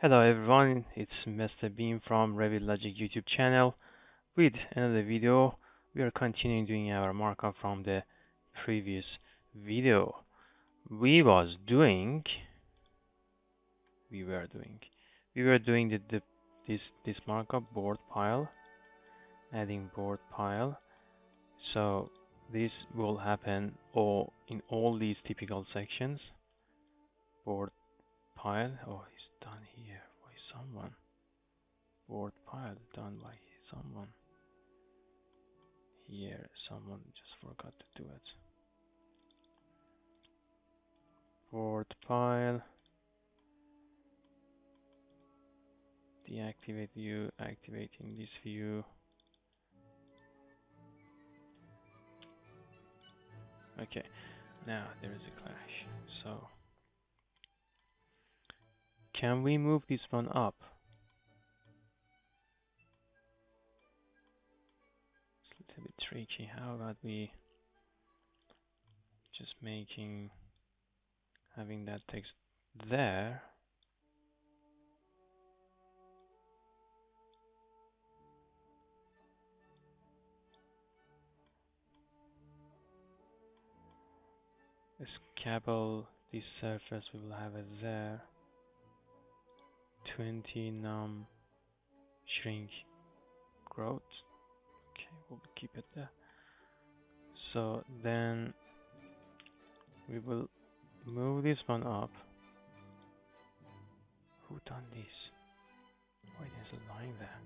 Hello everyone, it's Mr. Beam from Revit Logic YouTube channel with another video. We are continuing doing our markup from the previous video. We were doing this markup board pile, adding board pile. So this will happen in all these typical sections. Board pile. Oh, it's done here by someone. Board pile done by someone. Here, someone just forgot to do it. Board pile. Deactivate view, activating this view. Okay, now there is a clash. So, can we move this one up? It's a little bit tricky. How about we just having that text there? Scabble this surface, we will have it there. 20 num shrink growth. Okay, we'll keep it there. So then we will move this one up. Who done this? Why there's a line there?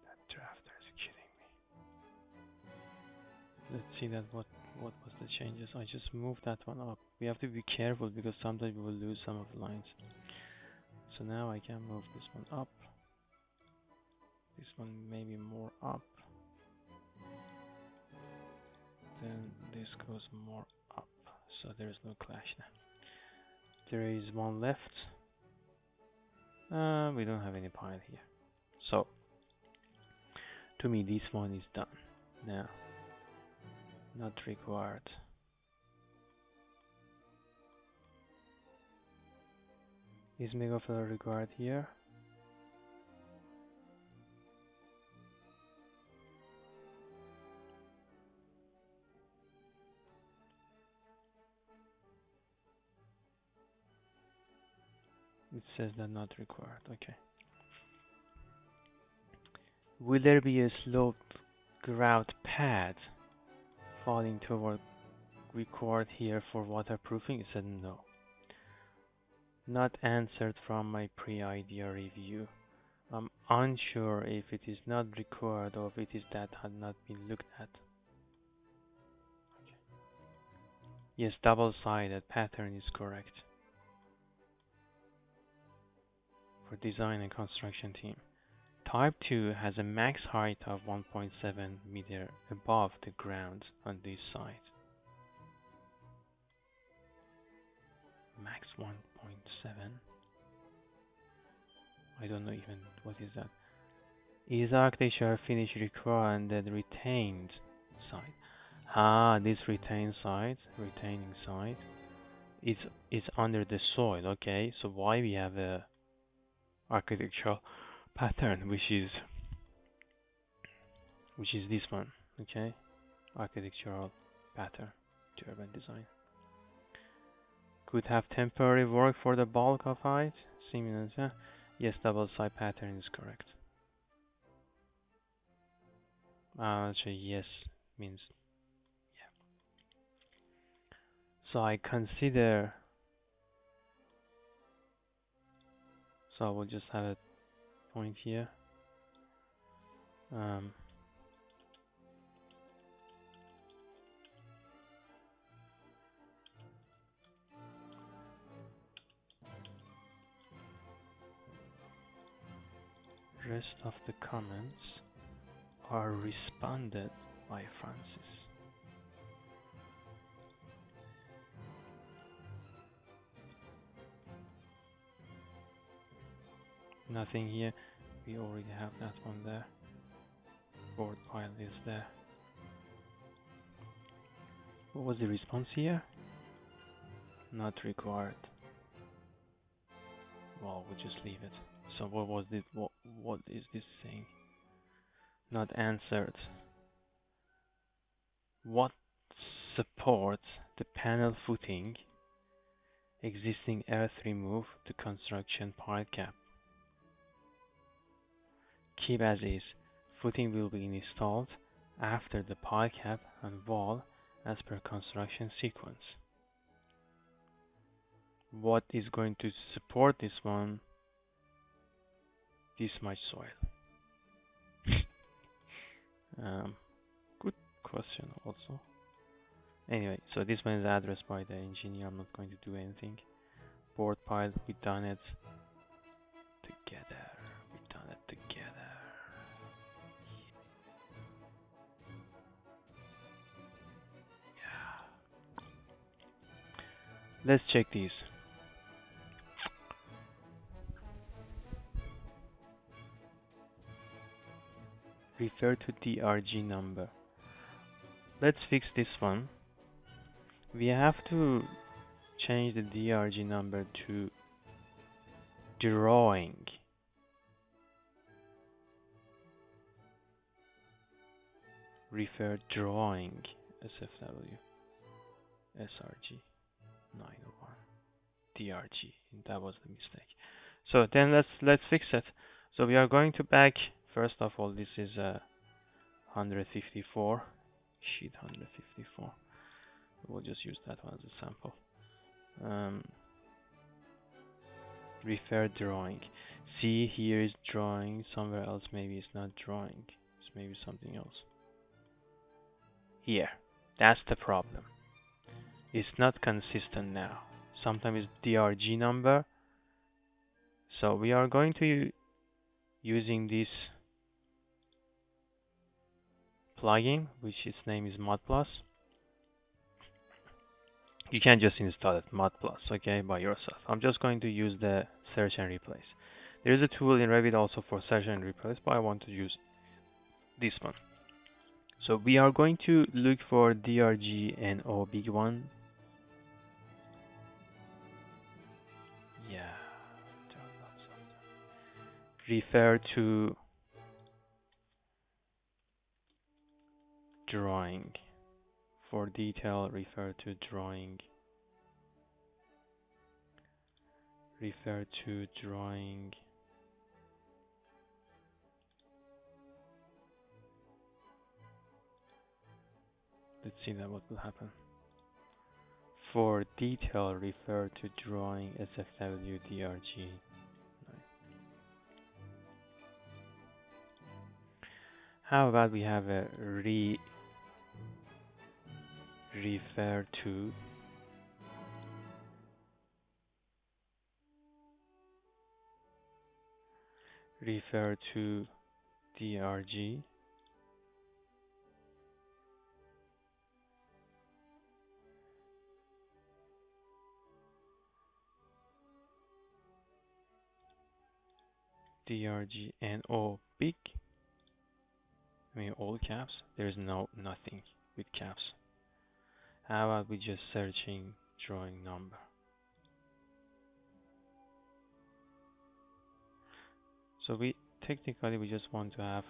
That drafter is kidding me. Let's see that what was the changes. I just moved that one up. We have to be careful because sometimes we will lose some of the lines. So now I can move this one up. This one maybe more up. Then this goes more up. So there's no clash now. There is one left. We don't have any pile here. So to me this one is done. Now not required. Is megafiller required here? It says that not required. Okay. Will there be a sloped grout pad falling toward required here for waterproofing? It said no. Not answered from my pre-idea review. I'm unsure if it is not required or if it is that had not been looked at. Okay. Yes, double-sided pattern is correct. For design and construction team. Type 2 has a max height of 1.7 meter above the ground on this side. Max 1.7. I don't know even what is that. Is architecture finish required and the retained side? Ah, this retaining side is under the soil. Okay, so why we have a architectural pattern which is this one? Okay, architectural pattern to urban design. Could have temporary work for the bulk of height. Similar, yes, double side pattern is correct. Actually, yes means yeah. So I consider. So I will just have a point here. Rest of the comments are responded by Francis. nothing here. We already have that one there. Board pile is there. What was the response here? Not required. Well, we'll just leave it. So what was this? What is this saying? Not answered. What supports the panel footing existing earth remove to construction pile cap? Keep as is. Footing will be installed after the pile cap and wall as per construction sequence. What is going to support this one? This much soil. Good question also. Anyway, so this one is addressed by the engineer. I'm not going to do anything. Board pile, we've done it together. We've done it together. Yeah. Let's check these. Refer to DRG number. Let's fix this one. We have to change the DRG number to drawing. Refer drawing SFW SRG 901 DRG. That was the mistake. So then let's fix it. So we are going to back. First of all, this is 154 sheet 154. We'll just use that one as a sample. Refer drawing. See, here is drawing. Somewhere else maybe it's not drawing. It's maybe something else. Here. That's the problem. It's not consistent now. Sometimes it's DRG number. So we are going to using this plugin, which its name is ModPlus. You can just install it, ModPlus, okay, by yourself. I'm just going to use the search and replace. There is a tool in Revit also for search and replace, but I want to use this one. So we are going to look for DRG-NO, big one. Yeah. Refer to drawing. For detail, refer to drawing. Refer to drawing. Let's see that what will happen. For detail, refer to drawing SFW DRG. How about we have a refer to DRG DRG-NO big. I mean all caps. There's nothing with caps. How about we just searching drawing number? So we technically just want to have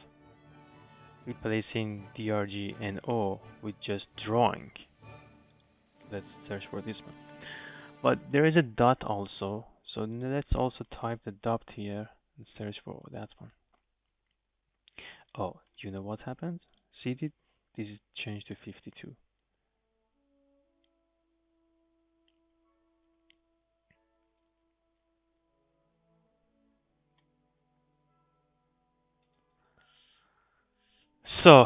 replacing DRG-NO with just drawing. Let's search for this one. But there is a dot also, so let's also type the dot here and search for that one. Oh, you know what happened? See it? This is changed to 52. So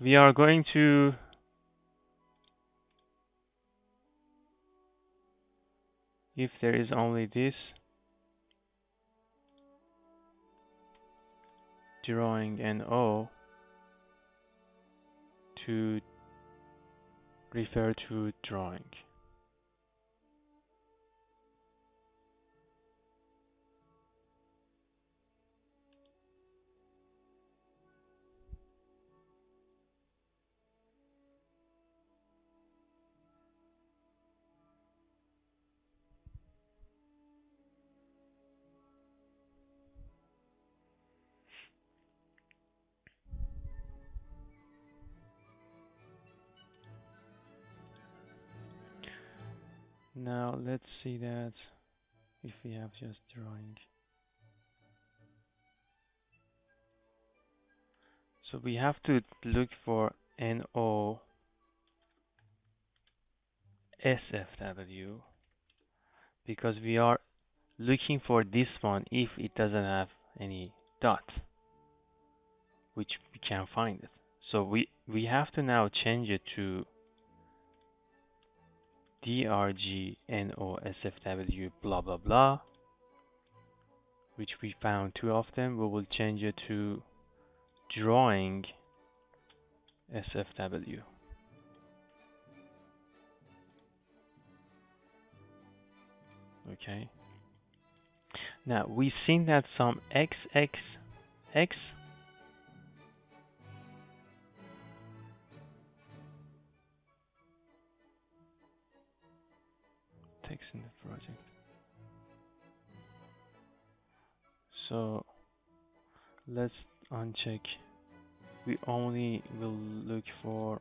we are going to if there is only this drawing NO to refer to drawing. Now let's see that if we have just drawing. So we have to look for NO SFW because we are looking for this one if it doesn't have any dot, which we can't find it. So we have to now change it to DRG NO SFW blah blah blah, which we found two of them. We will change it to drawing SFW. Okay. Now we've seen that some XXX text in the project. So let's uncheck. We only will look for.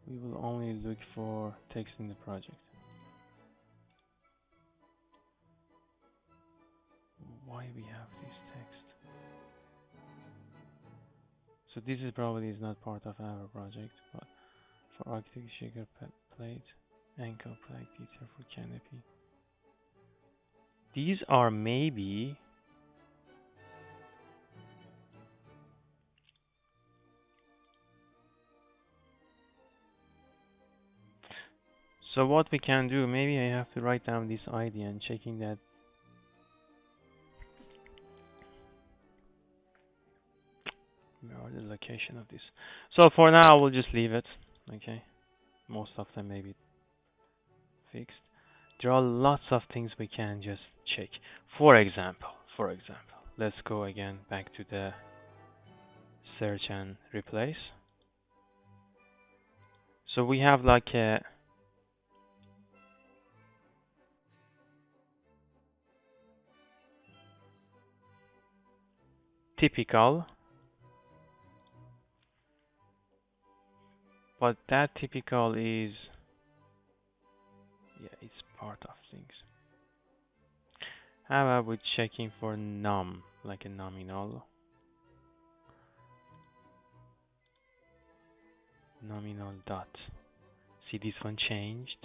We will only look for text in the project. Why we have this text? So this is probably is not part of our project, but for architect shaker plate, ankle plate detail for canopy. These are maybe so what we can do, maybe I have to write down this ID and checking that where the location of this. So for now we'll just leave it. Okay. Most of them may be fixed. There are lots of things we can just check. For example, let's go again back to the search and replace. So we have like a typical, but that typical is, yeah, it's part of things. How about with checking for num, like a nominal dot. See, this one changed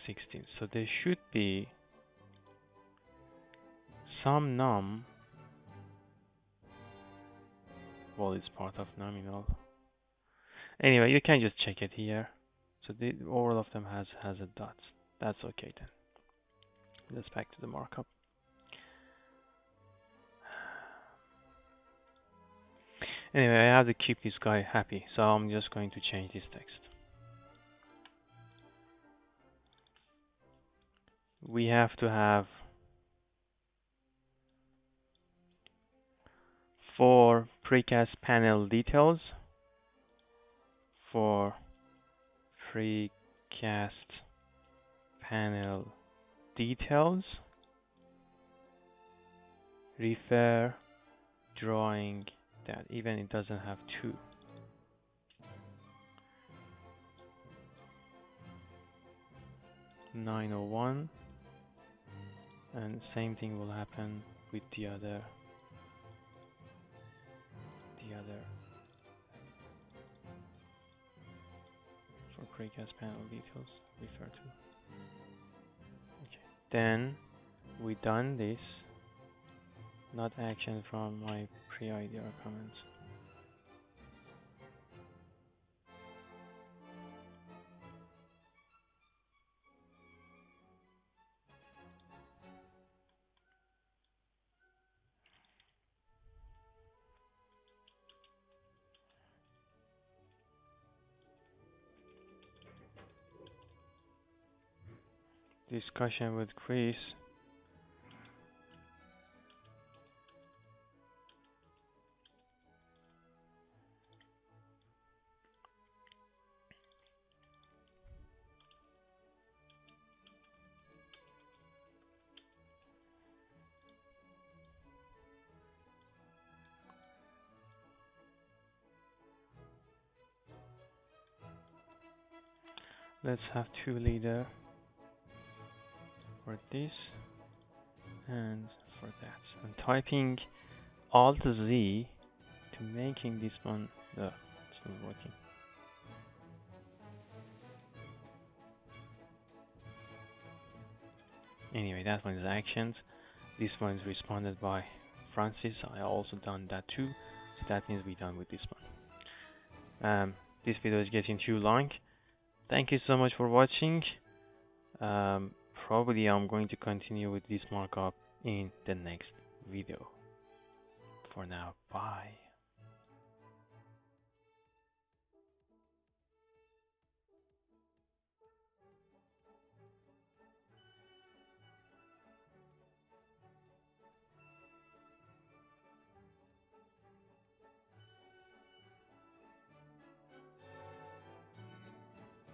to 16. So there should be some num. Well, it's part of nominal. Anyway, you can just check it here. So all of them has a dot. That's okay then. Let's back to the markup. Anyway, I have to keep this guy happy, so I'm just going to change this text. We have to have for precast panel details, for precast panel details, refer drawing that, even it doesn't have two. (901), and same thing will happen with the other for precast panel details, refer to. Okay, then we done this. Not action from my pre-IDR comments. Discussion with Chris. Let's have two leader for this and for that. I'm typing Alt Z to making this one. It's not working. Anyway, that one is actions. This one is responded by Francis. I also done that too. So that means we're done with this one. This video is getting too long. Thank you so much for watching. Probably I'm going to continue with this markup in the next video. For now, bye.